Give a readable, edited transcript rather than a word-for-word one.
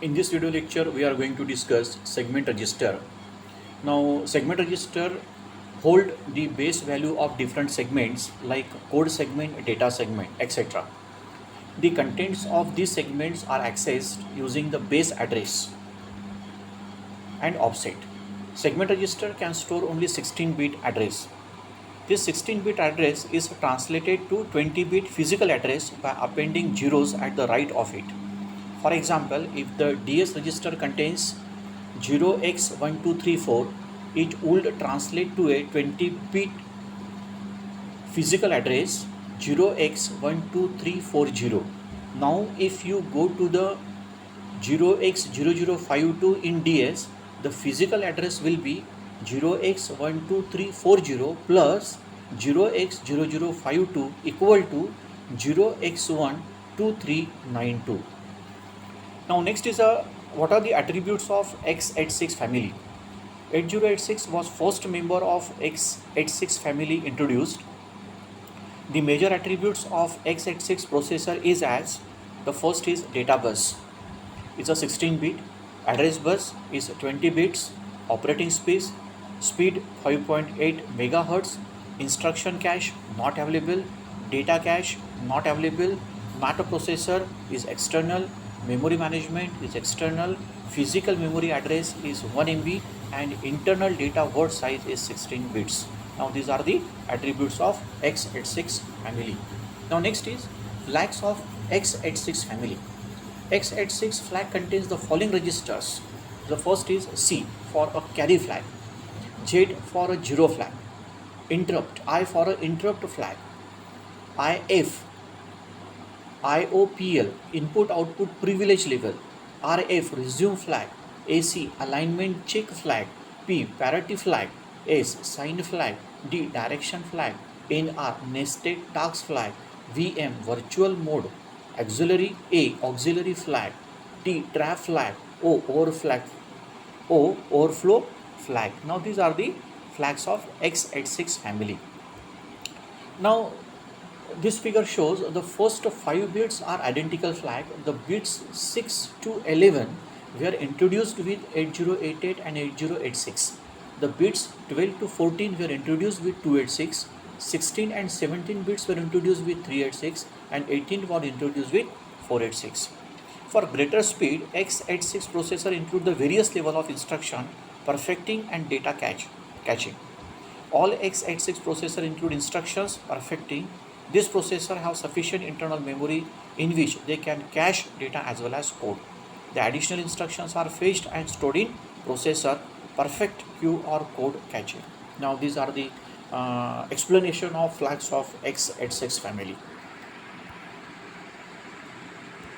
In this video lecture, we are going to discuss segment register. Now, segment register hold the base value of different segments like code segment, data segment, etc. The contents of these segments are accessed using the base address and offset. Segment register can store only 16-bit address. This 16-bit address is translated to 20-bit physical address by appending zeros at the right of it. For example, if the DS register contains 0x1234, it would translate to a 20-bit physical address 0x12340. Now, if you go to the 0x0052 in DS, the physical address will be 0x12340 plus 0x0052 equal to 0x12392. Now next is what are the attributes of x86 family. 8086 was first member of x86 family introduced. The major attributes of x86 processor is as the first is data bus. It's a 16-bit. Address bus is 20 bits. Operating speed 5.8 megahertz. Instruction cache not available. Data cache not available. Matter processor is external. Memory management is external. Physical memory address is 1 MB and internal data word size is 16 bits. Now these are the attributes of x86 family. Now next is flags of x86 family. x86 flag contains the following registers. The first is C for a carry flag, Z for a zero flag, interrupt, I for a interrupt flag, IF IOPL input output privilege level, RF resume flag, AC alignment check flag, P parity flag, S sign flag, D direction flag, NR nested task flag, VM virtual mode, auxiliary A auxiliary flag, T trap flag, O overflow flag. Now these are the flags of x86 family. Now this figure shows the first 5 bits are identical flag. The bits 6 to 11 were introduced with 8088 and 8086. The bits 12 to 14 were introduced with 286. 16 and 17 bits were introduced with 386 and 18 were introduced with 486. For greater speed, x86 processor include the various level of instruction, perfecting and data caching. All x86 processor include instructions perfecting. This processor have sufficient internal memory in which they can cache data as well as code. The additional instructions are fetched and stored in processor perfect queue or code caching. Now these are the explanation of flags of x86 family.